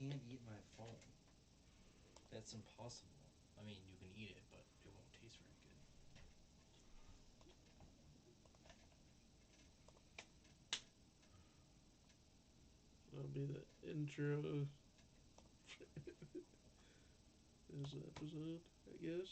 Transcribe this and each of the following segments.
can't eat my phone. That's impossible. I mean, you can eat it, but it won't taste very good. That'll be the intro. This episode, I guess.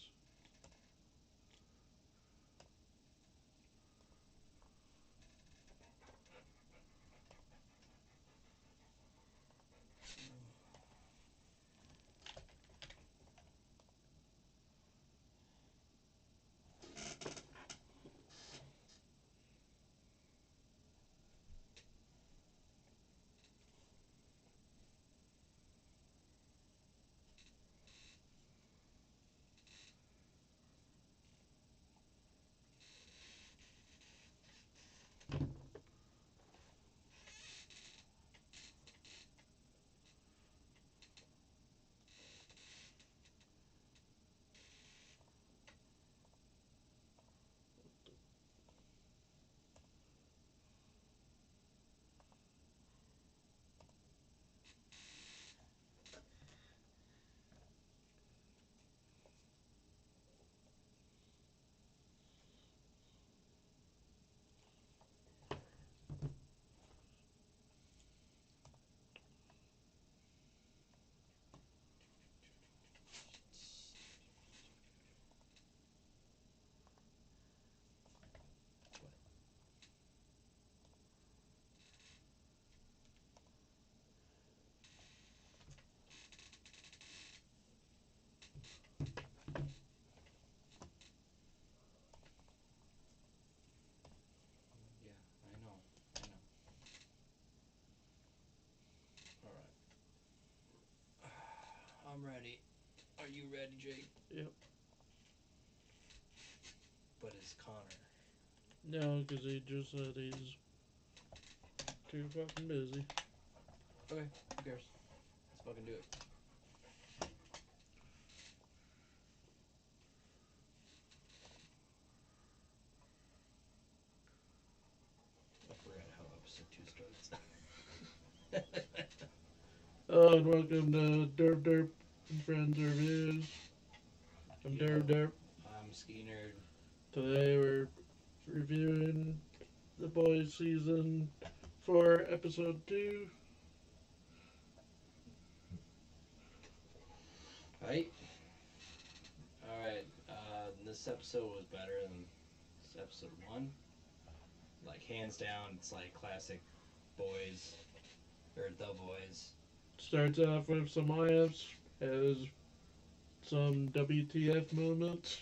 Yeah, I know. I know. All right. I'm ready. Are you ready, Jake? Yep. But it's Connor. No, because he just said he's too fucking busy. Okay, who cares? Let's fucking do it. I forgot how episode 2 starts. Hello and welcome to Derp Derp and Friends Reviews. I'm Yeah. Derp Derp. I'm Ski Nerd. Today we're reviewing The Boys Season 4, Episode 2. Right? Alright, this episode was better than episode 1. Like, hands down, it's like classic Boys, or The Boys. Starts off with some laughs, has some WTF moments.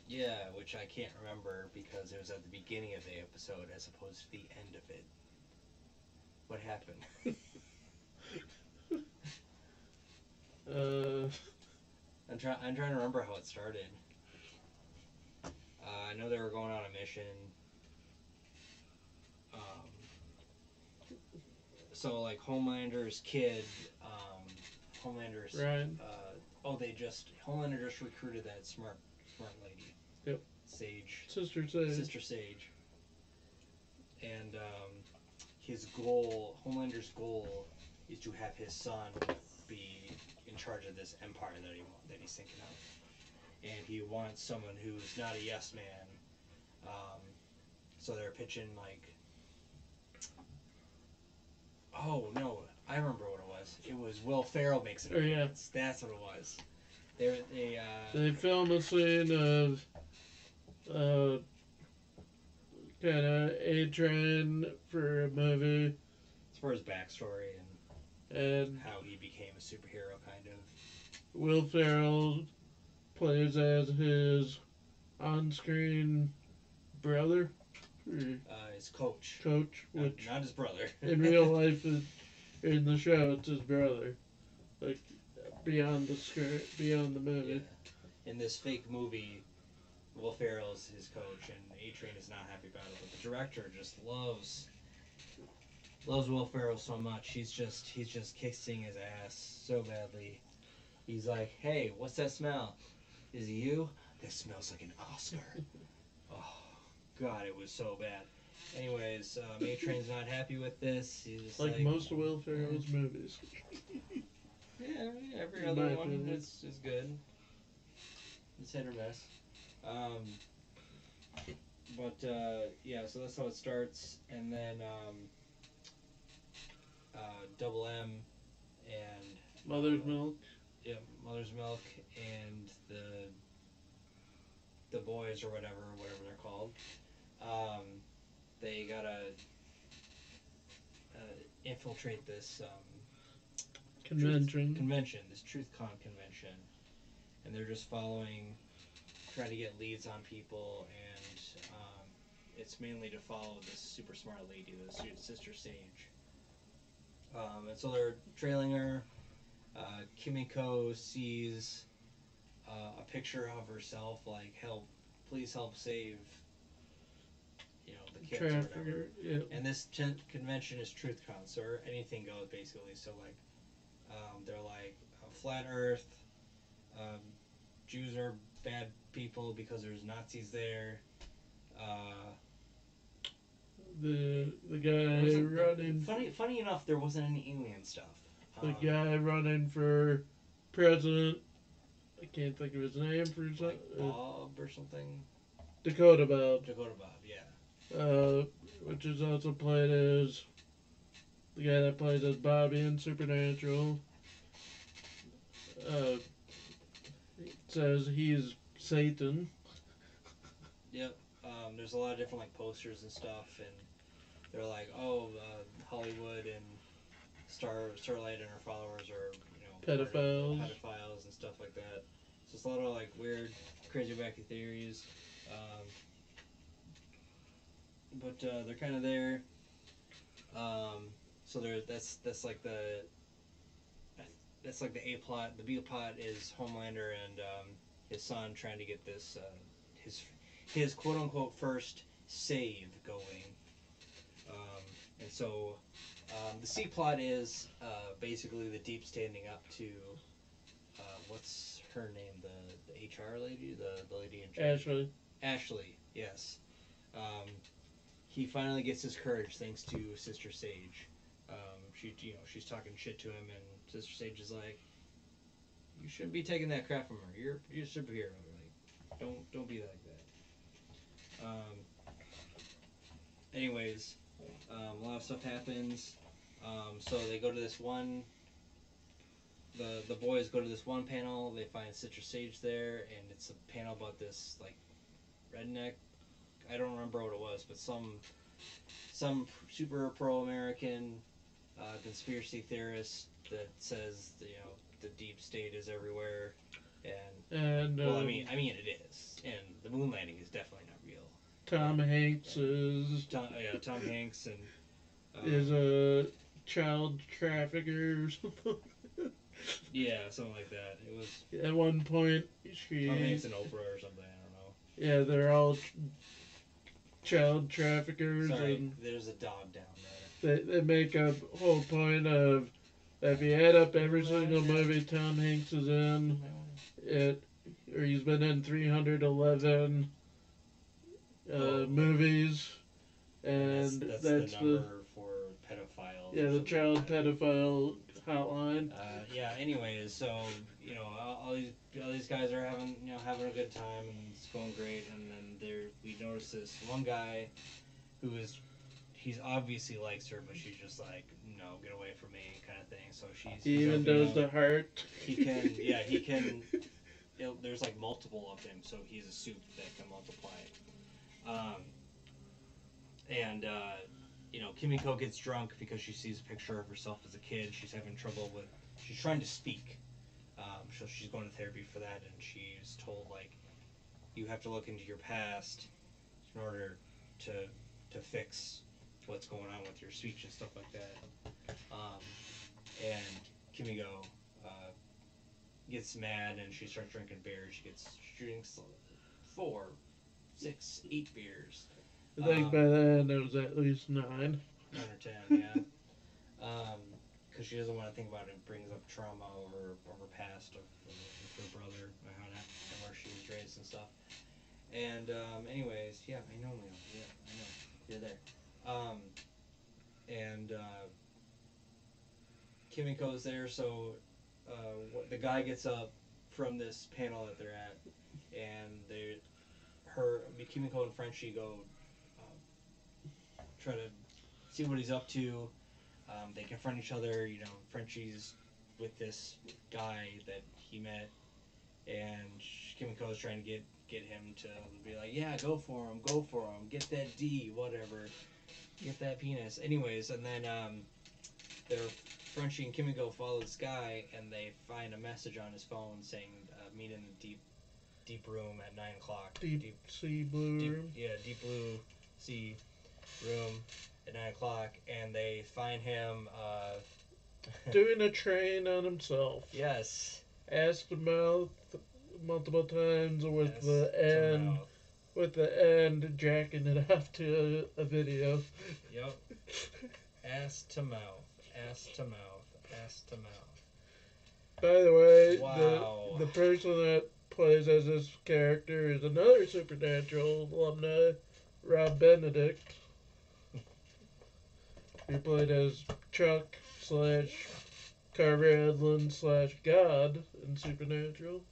Yeah, which I can't remember because it was at the beginning of the episode as opposed to the end of it. What happened? Uh, I'm trying to remember how it started. I know they were going on a mission. So like Homelander's kid, Homelander's Ryan. Homelander just recruited that smart lady. Yep. Sage. Sister Sage. Sister Sage. And Homelander's goal, is to have his son be in charge of this empire that he's thinking of, and he wants someone who's not a yes man. So they're pitching like, oh no, I remember what it was. It was Will Ferrell makes an appearance. Yeah. That's what it was. They film a scene of kind of A-Train for a movie. It's for his backstory and how he became a superhero, kind of. Will Ferrell plays as his on-screen brother. His coach. Which not his brother. In real life, in the show, it's his brother. Like beyond the movie. Yeah. In this fake movie, Will Ferrell's his coach, and A-Train is not happy about it. But the director just loves Will Ferrell so much. He's just kissing his ass so badly. He's like, "Hey, what's that smell? Is it you? That smells like an Oscar." Oh God, it was so bad. Anyways, A-Train's not happy with this. He's just Like most of Will Ferrell's movies. yeah, every In other my one opinion. is good. It's hit or miss. Um, yeah, so that's how it starts, and then Double M and Mother's Milk. yeah, Mother's Milk and the boys or whatever they're called. Um, they gotta infiltrate this Convention. convention, this TruthCon convention, and they're just trying to get leads on people, and it's mainly to follow this super smart lady, the Sister Sage. And so they're trailing her. Kimiko sees a picture of herself, like please help save, the kids or whatever. Trafficker. Yeah. And this convention is TruthCon, so anything goes basically. So like, they're like flat Earth. Um, Jews are bad people because there's Nazis there. The guy running. Funny enough, there wasn't any alien stuff. The guy running for president. I can't think of his name for like Bob or something. Dakota Bob. Dakota Bob, yeah. Which is also played as the guy that plays as Bobby in Supernatural. It says he's Satan. Yep. There's a lot of different like posters and stuff, and they're like, oh, Hollywood and Starlight and her followers are pedophiles and stuff like that. So it's a lot of like weird, crazy, wacky theories. But they're kind of there. So that's like the A plot. The B plot is Homelander and his son trying to get this his quote unquote first save going. And so the C plot is basically the Deep standing up to what's her name, the HR lady, the lady in charge. Ashley, yes. He finally gets his courage thanks to Sister Sage. She's talking shit to him, and Sister Sage is like, "You shouldn't be taking that crap from her. You're a superhero. Like, don't be like that." Anyways, a lot of stuff happens. So they go to this one. The boys go to this one panel. They find Sister Sage there, and it's a panel about this like redneck. I don't remember what it was, but some super pro-American conspiracy theorist that says the deep state is everywhere, and well, I mean it is, and the moon landing is definitely not real. Tom Hanks is Tom Hanks and is a child trafficker or something. Yeah, something like that. It was at one point Tom Hanks and Oprah or something. I don't know. Yeah, they're all child traffickers. Sorry, and there's a dog down there. They make a whole point of if you add up every single movie Tom Hanks is in, or he's been in 311 movies, and that's the number for pedophiles. Yeah, the child pedophile hotline. Yeah. Anyways, so all these guys are having a good time and it's going great, and then we notice this one guy he's obviously likes her, but she's just like, no, get away from me, kind of thing. So he even does the heart. He can. There's like multiple of him, so he's a soup that can multiply. Kimiko gets drunk because she sees a picture of herself as a kid. She's having trouble she's trying to speak. So she's going to therapy for that, and she's told, like, you have to look into your past in order to fix what's going on with your speech and stuff like that. And Kimiko gets mad, and she starts drinking beers. She drinks 4, 6, 8 beers. I think by then it was at least 9. 9 or 10, yeah. Because she doesn't want to think about it. It brings up trauma of her past of her brother and where she was raised and stuff. And anyways, yeah, I know, Leo. Yeah, I know. You're there. Um, and Kimiko's there, so the guy gets up from this panel that they're at, and Kimiko and Frenchie go try to see what he's up to. They confront each other. Frenchie's with this guy that he met, and Kimiko is trying to get him to be like, yeah, go for him, get that D, whatever, get that penis. Anyways, and then they're Frenchie and Kimiko follow this guy, and they find a message on his phone saying, "Meet in the deep room at 9 o'clock." Deep sea blue room. Yeah, deep blue sea room at 9 o'clock, and they find him doing a train on himself. Yes. Ass to mouth multiple times with Ass the to end. mouth. With the end jacking it off to a video. Yep. Ass to mouth. Ass to mouth. Ass to mouth. By the way, Wow. the person that plays as this character is another Supernatural alumni, Rob Benedict. He played as Chuck / Carver Edlund / God in Supernatural.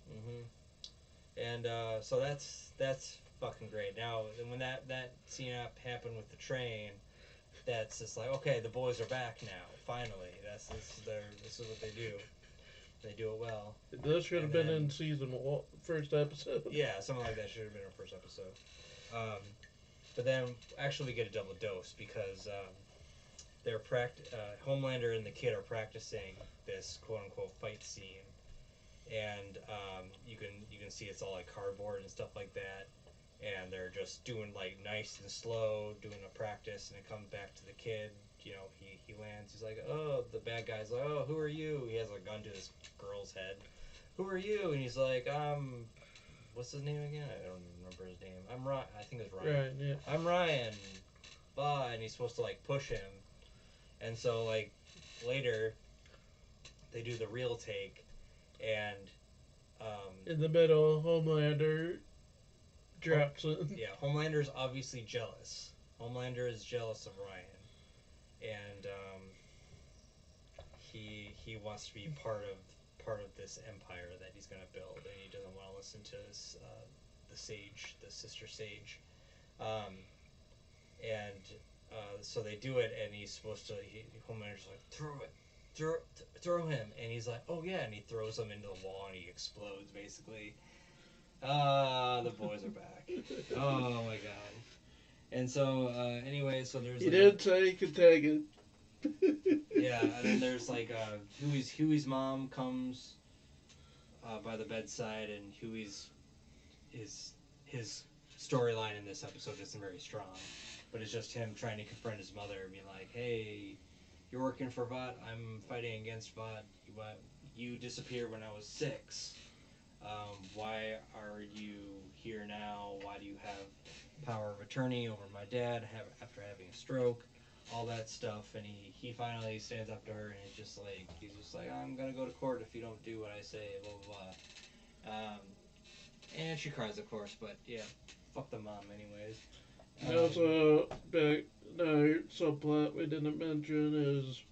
And so that's fucking great. Now, when that scene happened with the train, that's just like, okay, the boys are back now. Finally, this is what they do. They do it well. This should have been in season 1, first episode. Yeah, something like that should have been our first episode. But then actually we get a double dose because Homelander and the kid are practicing this quote unquote fight scene, and you can see it's all like cardboard and stuff like that, and they're just doing like nice and slow, doing a practice, and it comes back to the kid. He lands. He's like, oh, the bad guy's like, oh, who are you? He has a gun to this girl's head. Who are you? And he's like, what's his name again? I don't remember his name. I'm Ryan. I think it's Ryan. Ryan, yeah. I'm Ryan. Bye. And he's supposed to like push him, and so like later they do the real take, and in the middle, Homelander drops it. Yeah, Homelander's obviously jealous. Homelander is jealous of Ryan, and he wants to be part of this empire that he's gonna build, and he doesn't want to listen to this, the sister Sage, and so they do it, and he's supposed to. Homelander's like, throw him, and he's like, oh yeah, and he throws him into the wall, and he explodes basically. The boys are back. Oh my god. And so, anyway, so there's. He did say he could take it. Yeah, and then there's like Huey's mom comes by the bedside, and Huey's his storyline in this episode isn't very strong, but it's just him trying to confront his mother and be like, hey, you're working for Vought, I'm fighting against Vought. You disappeared when I was 6. Why are you here now? Why do you have power of attorney over my dad after having a stroke? All that stuff, and he finally stands up to her, and he's just like, I'm gonna go to court if you don't do what I say, blah blah blah. And she cries, of course, but yeah, fuck the mom, anyways. Also, another subplot we didn't mention is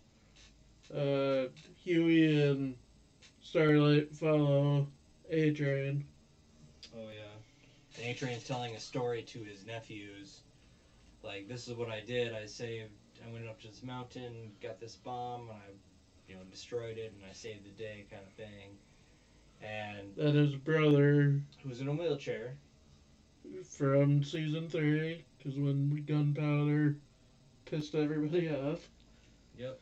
Huey and Starlight follow A-Train. Oh yeah, and A-Train's telling a story to his nephews. Like, this is what I did. I went up to this mountain, got this bomb, and I, destroyed it, and I saved the day, kind of thing. And that his brother, who's in a wheelchair, from season 3, because when Gunpowder pissed everybody off. Yep.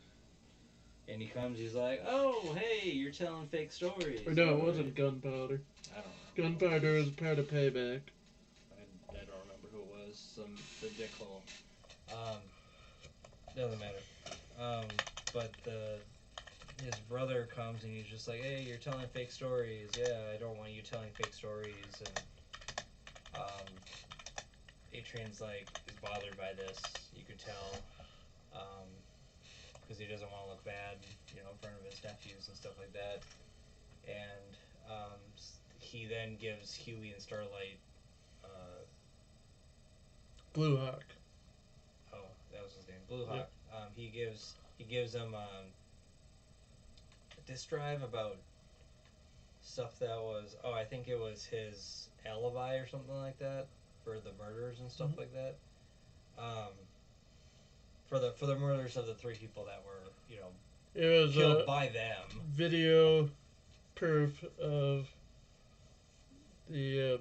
And he comes, he's like, oh, hey, you're telling fake stories. Or no, it wasn't Gunpowder. I don't know. Gunpowder was part of Payback. I don't remember who it was. The dickhole. Doesn't matter. But his brother comes and he's just like, hey, you're telling fake stories. Yeah, I don't want you telling fake stories. And A-Train's like is bothered by this. You could tell, because he doesn't want to look bad, in front of his nephews and stuff like that. And he then gives Huey and Starlight. Blue Hawk. Oh, that was Blue Hawk. He gives them a disk drive about stuff that was, I think it was his alibi or something like that for the murders and stuff like that. Um, for the murders of the three people that were It was killed by them. Video proof of the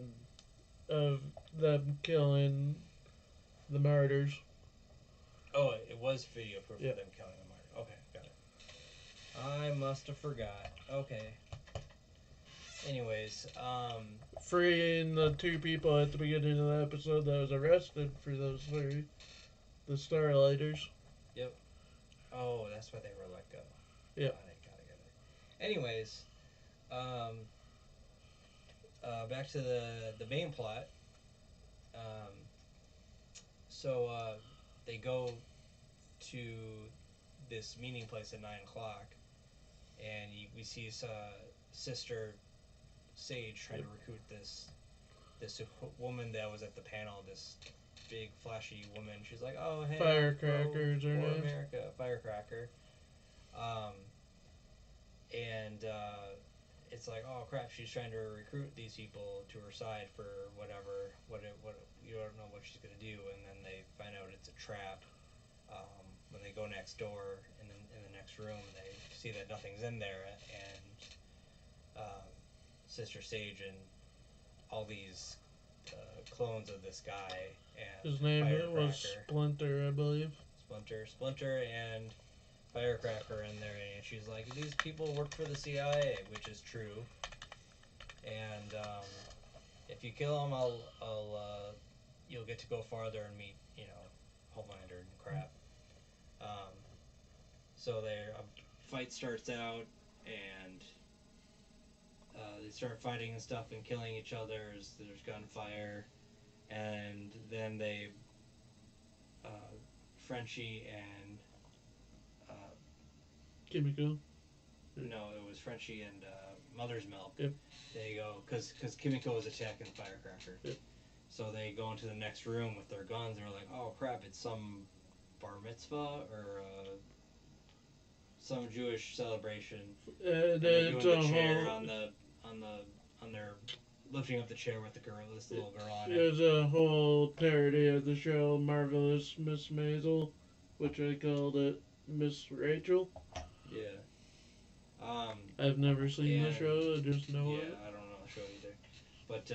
of them killing the martyrs. Oh, it was video proof Yeah. of them killing the martyr. Okay, got it. I must have forgot. Okay. Anyways, Freeing the two people at the beginning of the episode that was arrested for those three, the Starlighters. oh, that's why they were let go. Yeah. Got it. Anyways, back to the main plot. So they go to this meeting place at 9:00, and we see his sister Sage trying to recruit this woman that was at the panel. This big flashy woman. She's like, "Oh hey, Firecracker's her for name. America, Firecracker." And it's like, oh crap, she's trying to recruit these people to her side for whatever. What you don't know what she's gonna do, and then they find out it's a trap. When they go next door in the next room, they see that nothing's in there, and Sister Sage and all these clones of this guy and His name Firecracker, was Splinter, I believe. Splinter and Firecracker in there, and she's like, these people work for the CIA, which is true. And if you kill them, you'll get to go farther and meet, Homelander and crap. So a fight starts out, and they start fighting and stuff and killing each other. There's gunfire, and then Frenchie and Kimiko. no, it was Frenchie and Mother's Milk. Yep. They go because Kimiko was attacking Firecracker. Yep. So they go into the next room with their guns, and they're like, "Oh crap! It's some bar mitzvah or some Jewish celebration." And They're it's doing a the chair whole. on their lifting up the chair with this little girl on it. There's a whole parody of the show Marvelous Miss Maisel, which I called it Miss Rachel. Yeah. I've never seen the and- show, I just know Yeah, it. I don't know the show either. But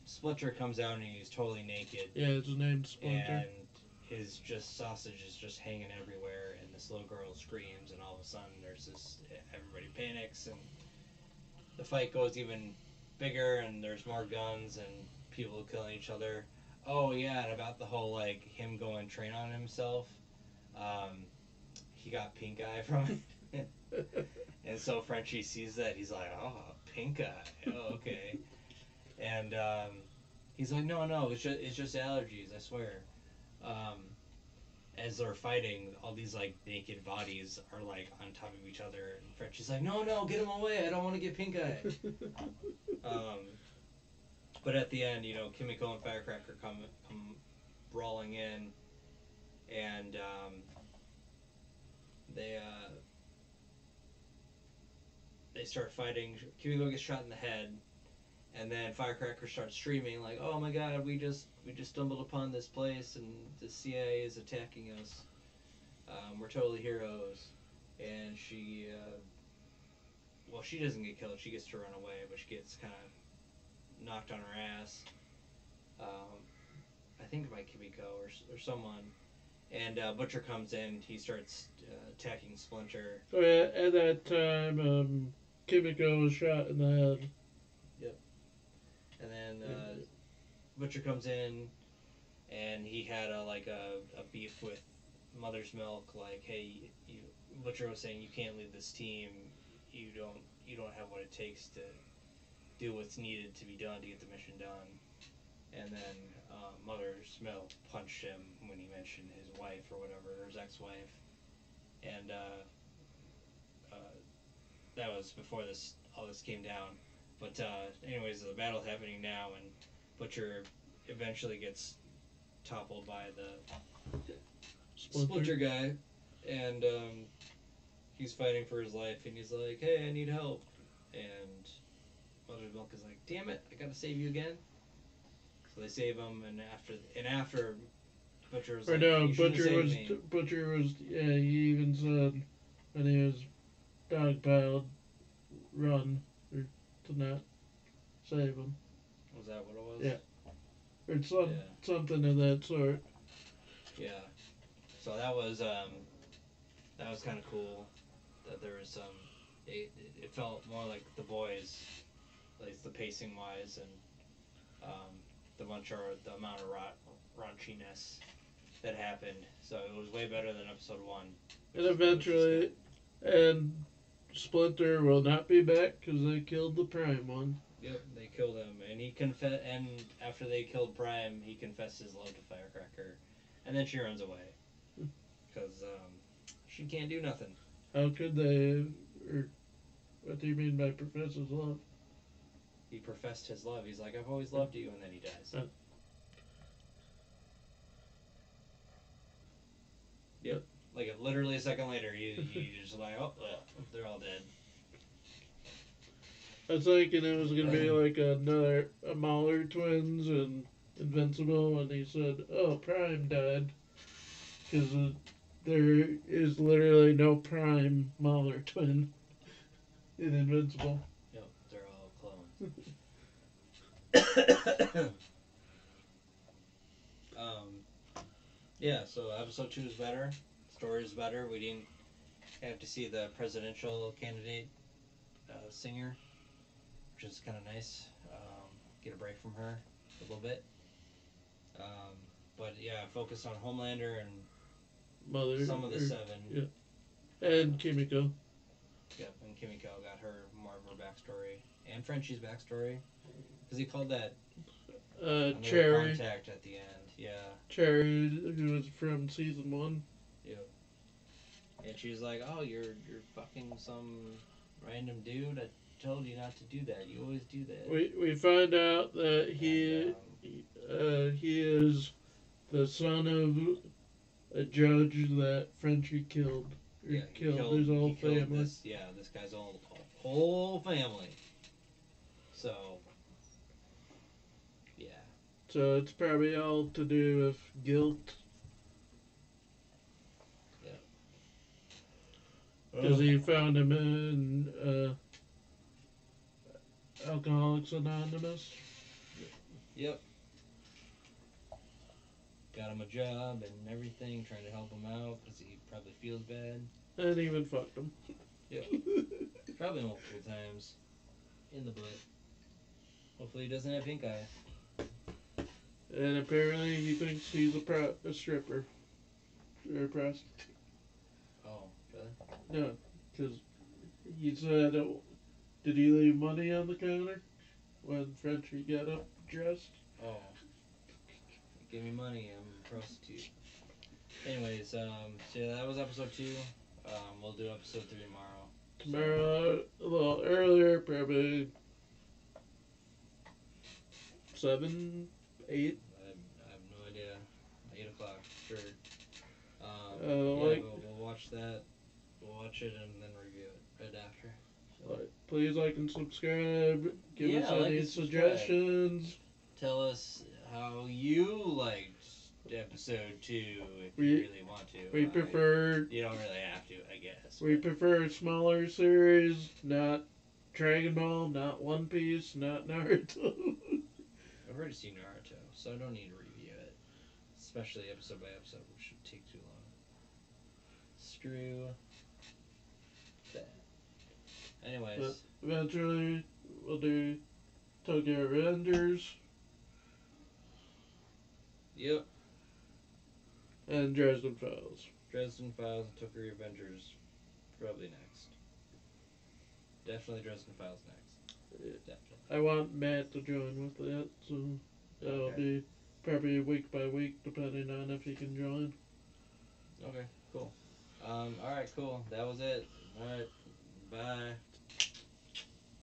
Splinter comes out and he's totally naked. Yeah, it's named Splinter. And his sausage is just hanging everywhere, and this little girl screams, and all of a sudden everybody panics, and the fight goes even bigger, and there's more guns and people killing each other. Oh yeah, and about the whole him going train on himself, he got pink eye from it. And so Frenchie sees that, he's like, oh, pink eye, oh, okay. And he's like, no, it's just allergies, I swear. As they're fighting, all these naked bodies are on top of each other, and Frenchie's like, no, get him away, I don't want to get pink eye. But at the end, Kimiko and Firecracker come brawling in, and they start fighting. Kimiko gets shot in the head, and then Firecracker starts screaming like, "Oh my God, we just stumbled upon this place, and the CIA is attacking us. We're totally heroes." And she doesn't get killed. She gets to run away, but she gets kind of knocked on her ass. I think by Kimiko or someone. And Butcher comes in. He starts attacking Splinter. So at that time, Kimiko was shot in the head. And then Butcher comes in, and he had a beef with Mother's Milk. Like, hey, Butcher was saying you can't lead this team. You don't have what it takes to do what's needed to be done to get the mission done. And then Mother's Milk punched him when he mentioned his wife or whatever, or his ex-wife. And that was before all this came down. But anyways, the battle's happening now, and Butcher eventually gets toppled by the Splinter guy, and he's fighting for his life, and he's like, "Hey, I need help," and Mother's Milk is like, "Damn it, I gotta save you again." So they save him, and after Butcher was Or like, no, "You shouldn't save me." Butcher was, yeah, he even said when he was dogpiled, run, or to not save him. Was that what it was? Yeah. Or something of that sort. Yeah. So that was kind of cool. That there was some. It felt more like The Boys, like the pacing wise, and the amount of raunchiness that happened. So it was way better than episode 1. And eventually, and Splinter will not be back because they killed the Prime one. Yep, they killed him, and and after they killed Prime, he confessed his love to Firecracker, and then she runs away because she can't do nothing. How could they? Or what do you mean by profess his love? He professed his love. He's like, "I've always loved you," and then he dies. Yep. Like literally a second later, you just like, oh, they're all dead. I was thinking it was gonna be like another Mahler twins and Invincible, and he said, "Oh, Prime died," because there is literally no Prime Mahler twin in Invincible. Yep, they're all clones. Yeah, so episode 2 is better. Story is better. We didn't have to see the presidential candidate singer, which is kind of nice. Get a break from her a little bit. But yeah, focus on Homelander and Mother, some of the 7. Yeah. And Kimiko. Yep, and Kimiko got her more of her backstory. And Frenchie's backstory. Because he called that Cherry. Contact at the end. Yeah. Cherry, who was from season 1. Yep. And she was like, "Oh, you're fucking some random dude. I told you not to do that. You always do that." We find out that he is the son of a judge that Frenchie killed. Yeah, killed his whole family. This guy's whole family. So, yeah. So it's probably all to do with guilt. Yeah. Because he found him in Alcoholics Anonymous. Yep. Got him a job and everything, trying to help him out because he probably feels bad. And even fucked him. Yep. Probably multiple times. In the butt. Hopefully he doesn't have pink eye. And apparently he thinks he's a stripper. Or a prostitute. Oh, really? No, because he said, did he leave money on the counter when Frenchie got up dressed? Oh. Give me money, I'm a prostitute. Anyways, so yeah, that was episode 2. We'll do episode 3 tomorrow. Tomorrow, a little earlier, probably 7, 8. I have no idea. 8 o'clock, sure. Like, we'll watch that. We'll watch it and then review it right after. So. Please like and subscribe. Give us like any suggestions. Tell us how you liked episode 2 if you really want to. We prefer. You don't really have to, I guess. We prefer a smaller series, not Dragon Ball, not One Piece, not Naruto. I've already seen Naruto, so I don't need to review it. Especially episode by episode, which should take too long. Screw that. Anyways. But eventually, we'll do Tokyo Revengers. Yep. And Dresden Files. Dresden Files and Tokyo Revengers probably next. Definitely Dresden Files next. Yeah. Definitely. I want Matt to join with that, so that'll be probably week by week, depending on if he can join. Okay, cool. Alright, cool. That was it. Alright, bye.